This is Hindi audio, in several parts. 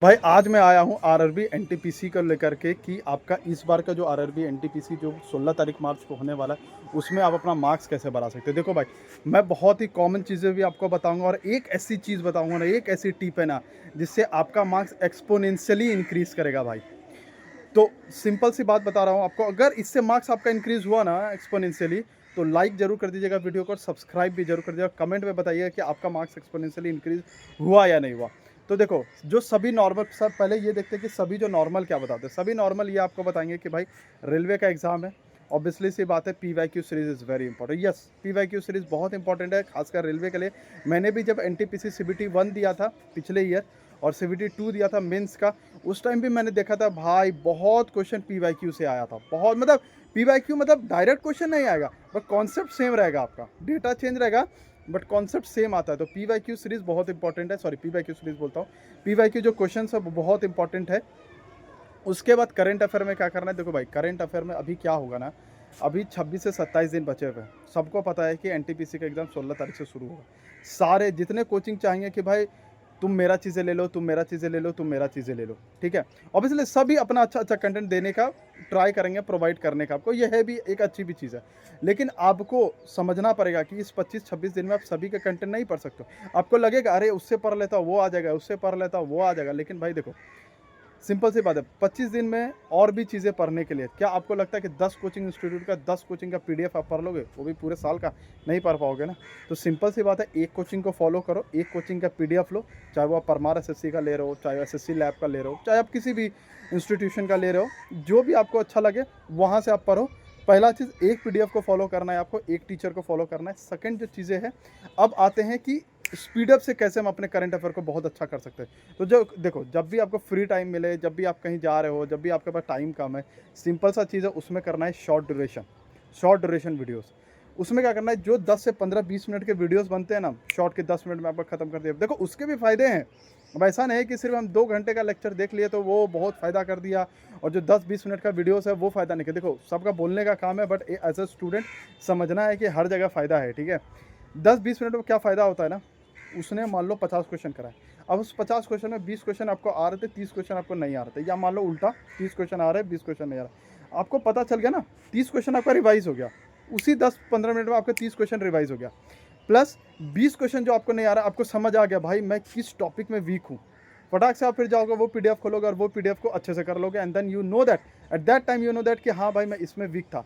भाई आज मैं आया हूँ आरआरबी एनटीपीसी को लेकर के कि आपका इस बार का जो आरआरबी एनटीपीसी जो 16 तारीख मार्च को होने वाला है उसमें आप अपना मार्क्स कैसे बढ़ा सकते हैं। देखो भाई, मैं बहुत ही कॉमन चीज़ें भी आपको बताऊंगा और एक ऐसी चीज़ बताऊंगा ना, एक ऐसी टिप है ना जिससे आपका मार्क्स एक्सपोनेंशियली इंक्रीज करेगा भाई। तो सिंपल सी बात बता रहा हूँ आपको, अगर इससे मार्क्स आपका इंक्रीज हुआ ना एक्सपोनेंशियली, तो लाइक जरूर कर दीजिएगा वीडियो को और सब्सक्राइब भी जरूर कर दीजिएगा। कमेंट में बताइएगा कि आपका मार्क्स एक्सपोनेंशियली इंक्रीज हुआ या नहीं हुआ। तो देखो, जो सभी नॉर्मल, सब पहले ये देखते हैं कि सभी जो नॉर्मल क्या बताते हैं। सभी नॉर्मल ये आपको बताएंगे कि भाई रेलवे का एग्जाम है, ऑब्वियसली सी बात है P Y Q series is very important. Yes, P Y Q series बहुत इंपॉर्टेंट है, खासकर रेलवे के लिए। मैंने भी जब N T P C C B T 1 दिया था पिछले ईयर और सी बी टी 2 दिया था मेंस का, उस टाइम भी मैंने देखा था भाई बहुत क्वेश्चन पी वाई क्यू से आया था। बहुत मतलब पी वाई क्यू मतलब डायरेक्ट क्वेश्चन नहीं आएगा, बट कॉन्सेप्ट सेम रहेगा, आपका डेटा चेंज रहेगा बट कॉन्सेप्ट सेम आता है। तो पी वाई क्यू सीरीज बहुत इंपॉर्टेंट है, sorry P Y Q series बोलता हूँ, पी वाई क्यू जो क्वेश्चन है वो बहुत इंपॉर्टेंट है। उसके बाद करंट अफेयर में क्या करना है, देखो भाई करंट अफेयर में अभी क्या होगा ना, अभी 26 से 27 दिन बचे हुए हैं। सबको पता है कि एनटीपीसी का एग्ज़ाम 16 तारीख से शुरू होगा। सारे जितने कोचिंग चाहेंगे कि भाई तुम मेरा चीज़ें ले लो, तुम मेरा चीज़ें ले लो, तुम मेरा चीज़ें ले लो, ठीक है। ऑब्वियसली सभी अपना अच्छा अच्छा कंटेंट देने का ट्राई करेंगे, प्रोवाइड करने का आपको, यह है भी एक अच्छी भी चीज़ है। लेकिन आपको समझना पड़ेगा कि इस 25-26 दिन में आप सभी का कंटेंट नहीं पढ़ सकते हो। आपको लगेगा अरे उससे पढ़ लेता हूँ वो आ जाएगा, उससे पढ़ लेता हूँ वो आ जाएगा, लेकिन भाई देखो सिंपल सी बात है, 25 दिन में और भी चीज़ें पढ़ने के लिए, क्या आपको लगता है कि 10 कोचिंग इंस्टीट्यूट का 10 कोचिंग का पीडीएफ आप पढ़ लोगे? वो भी पूरे साल का नहीं पढ़ पाओगे ना। तो सिंपल सी बात है, एक कोचिंग को फॉलो करो, एक कोचिंग का पीडीएफ लो, चाहे वो आप परमार एसएससी का ले रहे हो, चाहे एसएससी लैब का ले रहे हो, चाहे आप किसी भी इंस्टीट्यूशन का ले रहे हो, जो भी आपको अच्छा लगे वहाँ से आप पढ़ो। पहला चीज़, एक पीडीएफ को फॉलो करना है आपको, एक टीचर को फॉलो करना है। सेकंड जो चीज़ें हैं, अब आते हैं कि स्पीड अप से कैसे हम अपने करंट अफेयर को बहुत अच्छा कर सकते हैं। तो जो देखो, जब भी आपको फ्री टाइम मिले, जब भी आप कहीं जा रहे हो, जब भी आपके पास टाइम कम है, सिंपल सा चीज़ है, उसमें करना है शॉर्ट ड्यूरेशन वीडियोस। उसमें क्या करना है, जो 10 से 15-20 मिनट के वीडियोस बनते हैं ना, शॉर्ट के 10 मिनट में आपको खत्म कर दिया। देखो उसके भी फायदे हैं। अब ऐसा नहीं है कि सिर्फ हम 2 घंटे का लेक्चर देख लिए तो वो बहुत फ़ायदा कर दिया और जो 10-20 मिनट का वीडियोस है वो फ़ायदा नहीं किया। देखो सबका बोलने का काम है, बट एज अ स्टूडेंट समझना है कि हर जगह फ़ायदा है, ठीक है। 10-20 मिनट में क्या फ़ायदा होता है ना, उसने मान लो 50 क्वेश्चन कराए, अब उस 50 क्वेश्चन में 20 क्वेश्चन आपको आ रहे थे, 30 क्वेश्चन आपको नहीं आ रहे थे, या मान लो उल्टा 30 क्वेश्चन आ रहे हैं, 20 क्वेश्चन नहीं आ रहा, आपको पता चल गया ना, 30 क्वेश्चन आपका रिवाइज हो गया, उसी 10-15 मिनट में आपका 30 क्वेश्चन रिवाइज हो गया, प्लस 20 क्वेश्चन जो आपको नहीं आ रहा, आपको समझ आ गया भाई मैं किस टॉपिक में वीक हूँ। फटाक से आप फिर जाओगे, वो पीडीएफ खोलोगे और वो पीडीएफ को अच्छे से कर लोगे, and then you know that at that time you know that कि हाँ भाई मैं इसमें वीक था।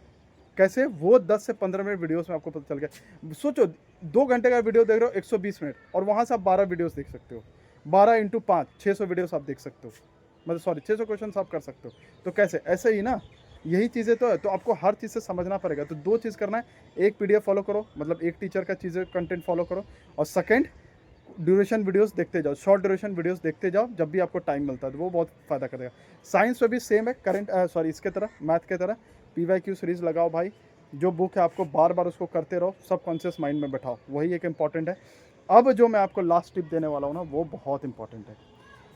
कैसे? वो 10 से 15 मिनट वीडियोस में आपको पता चल गया। सोचो 2 घंटे का वीडियो देख रहे हो, 120 मिनट, और वहाँ से आप 12 वीडियोस देख सकते हो। 12 इंटू 5 600 वीडियोस आप देख सकते हो, मतलब सॉरी 600 क्वेश्चन आप कर सकते हो। तो कैसे? ऐसे ही ना, यही चीज़ें तो है। तो आपको हर चीज़ से समझना पड़ेगा। तो 2 चीज़ करना है, एक पीडीएफ फॉलो करो, मतलब एक टीचर का चीज़ें कंटेंट फॉलो करो, और सेकंड ड्यूरेशन वीडियोस देखते जाओ, शॉर्ट ड्यूरेशन वीडियोस देखते जाओ जब भी आपको टाइम मिलता है, तो वो बहुत फ़ायदा करेगा। साइंस में भी सेम है, करंट सॉरी इसके तरह, मैथ के तरह पी वाई क्यू सीरीज़ लगाओ भाई। जो बुक है आपको बार बार उसको करते रहो, सब कॉन्शियस माइंड में बैठाओ, वही एक इंपॉर्टेंट है। अब जो मैं आपको लास्ट टिप देने वाला हूँ ना, वो बहुत इंपॉर्टेंट है।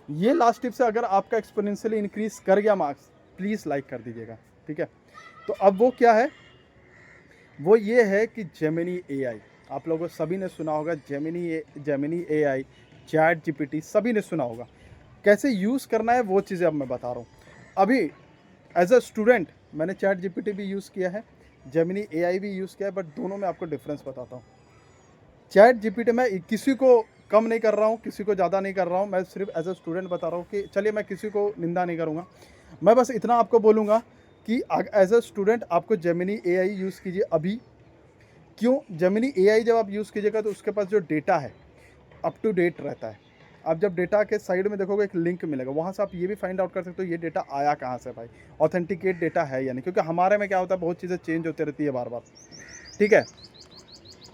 ये लास्ट टिप से अगर आपका एक्सपोनेंशियली इंक्रीज कर गया मार्क्स, प्लीज़ लाइक कर दीजिएगा, ठीक है। तो अब वो क्या है, वो ये है कि जेमिनी एआई, आप लोगों सभी ने सुना होगा, जेमिनी एआई, चैट जीपीटी, सभी ने सुना होगा। कैसे यूज़ करना है वो चीज़ें अब मैं बता रहा हूँ। अभी एज अ स्टूडेंट मैंने चैट जीपीटी भी यूज़ किया है, जेमिनी एआई भी यूज़ किया है, बट दोनों में आपको डिफरेंस बताता हूँ। चैट जीपीटी में किसी को कम नहीं कर रहा हूँ, किसी को ज़्यादा नहीं कर रहा हूँ, मैं सिर्फ एज अ स्टूडेंट बता रहा हूँ कि चलिए मैं किसी को निंदा नहीं करूँगा। मैं बस इतना आपको बोलूँगा कि एज अ स्टूडेंट आपको जेमिनी एआई यूज़ कीजिए अभी। क्यों? जेमिनी एआई जब आप यूज़ कीजिएगा तो उसके पास जो डेटा है अप टू डेट रहता है। आप जब डेटा के साइड में देखोगे एक लिंक मिलेगा, वहाँ से आप ये भी फाइंड आउट कर सकते हो ये डेटा आया कहाँ से भाई, ऑथेंटिकेट डेटा है या नहीं, क्योंकि हमारे में क्या होता है बहुत चीज़ें चेंज होती रहती है बार बार, ठीक है।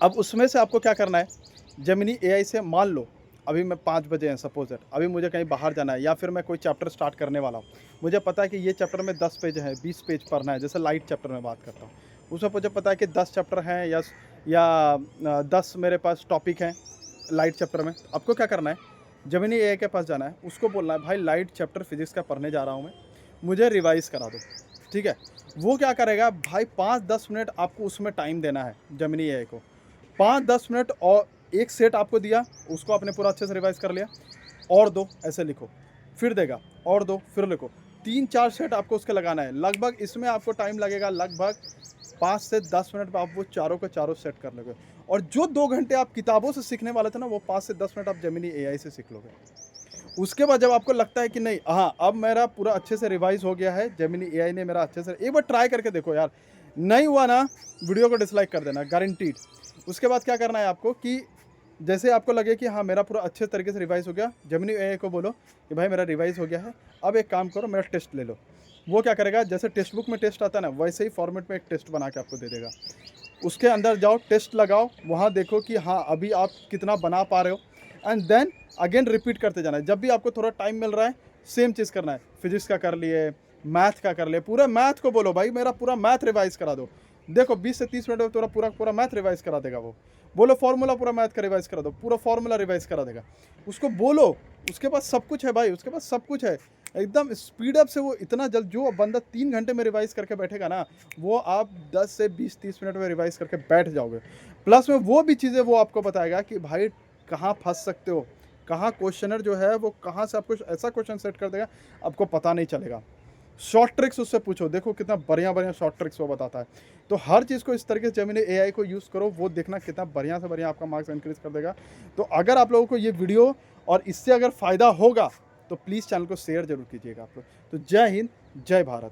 अब उसमें से आपको क्या करना है, जेमिनी एआई से मान लो अभी मैं 5 बजे हैं सपोज दैट, अभी मुझे कहीं बाहर जाना है या फिर मैं कोई चैप्टर स्टार्ट करने वाला हूँ, मुझे पता है कि ये चैप्टर में 10 पेज है, 20 पेज पढ़ना है, जैसे लाइट चैप्टर में बात करता हूँ, उसमें मुझे पता है कि 10 चैप्टर हैं या 10 मेरे पास टॉपिक हैं लाइट चैप्टर में। आपको क्या करना है, जेमिनी एआई के पास जाना है, उसको बोलना है भाई लाइट चैप्टर फिजिक्स का पढ़ने जा रहा हूँ मैं, मुझे रिवाइज़ करा दो, ठीक है। वो क्या करेगा भाई, 5-10 मिनट आपको उसमें टाइम देना है जेमिनी एआई को, 5-10 मिनट, और एक सेट आपको दिया, उसको आपने पूरा अच्छे से रिवाइज़ कर लिया, और 2 ऐसे लिखो, फिर देगा और दो, फिर लिखो, 3-4 सेट आपको उसके लगाना है। लगभग इसमें आपको टाइम लगेगा लगभग 5 से 10 मिनट में आप वो चारों के चारों सेट कर लोगे। और जो 2 घंटे आप किताबों से सीखने वाले थे ना, वो 5 से 10 मिनट आप जेमिनी एआई से सीख लोगे। उसके बाद जब आपको लगता है कि नहीं, हाँ, अब मेरा पूरा अच्छे से रिवाइज़ हो गया है, जेमिनी एआई ने मेरा अच्छे से, एक बार ट्राई करके देखो यार, नहीं हुआ ना, वीडियो को डिसलाइक कर देना, गारंटीड। उसके बाद क्या करना है आपको कि जैसे आपको लगे कि हाँ, मेरा पूरा अच्छे तरीके से रिवाइज़ हो गया, जेमिनी एआई को बोलो कि भाई मेरा रिवाइज़ हो गया है, अब एक काम करो, मेरा टेस्ट ले लो। वो क्या करेगा, जैसे टेक्स्ट बुक में टेस्ट आता है ना, वैसे ही फॉर्मेट में एक टेस्ट बना के आपको दे देगा। उसके अंदर जाओ, टेस्ट लगाओ, वहाँ देखो कि हाँ, अभी आप कितना बना पा रहे हो, एंड देन अगेन रिपीट करते जाना है। जब भी आपको थोड़ा टाइम मिल रहा है, सेम चीज़ करना है। फिजिक्स का कर लिए, मैथ का कर लिए, पूरा मैथ को बोलो भाई मेरा पूरा मैथ रिवाइज़ करा दो। देखो 20 से 30 मिनट में पूरा पूरा पूरा मैथ रिवाइज़ करा देगा वो। बोलो फार्मूला पूरा मैथ का रिवाइज़ करा दो, पूरा फार्मूला रिवाइज़ करा देगा। उसको बोलो, उसके पास सब कुछ है भाई, उसके पास सब कुछ है। एकदम स्पीड अप से वो इतना जल्द, जो बंदा 3 घंटे में रिवाइज़ करके बैठेगा ना, वो आप 10 से 20-30 मिनट में रिवाइज़ करके बैठ जाओगे। प्लस में वो भी चीज़ें वो आपको बताएगा कि भाई कहाँ फँस सकते हो, कहाँ क्वेश्चनर जो है वो कहाँ से आपको ऐसा क्वेश्चन सेट कर देगा, आपको पता नहीं चलेगा। शॉर्ट ट्रिक्स उससे पूछो, देखो कितना बढ़िया-बढ़िया शॉर्ट ट्रिक्स वो बताता है। तो हर चीज़ को इस तरीके से जेमिनी एआई को यूज़ करो, वो देखना कितना बढ़िया से बढ़िया आपका मार्क्स इंक्रीज़ कर देगा। तो अगर आप लोगों को ये वीडियो और इससे अगर फ़ायदा होगा, तो प्लीज़ चैनल को शेयर ज़रूर कीजिएगा आप लोग। तो जय हिंद, जय भारत।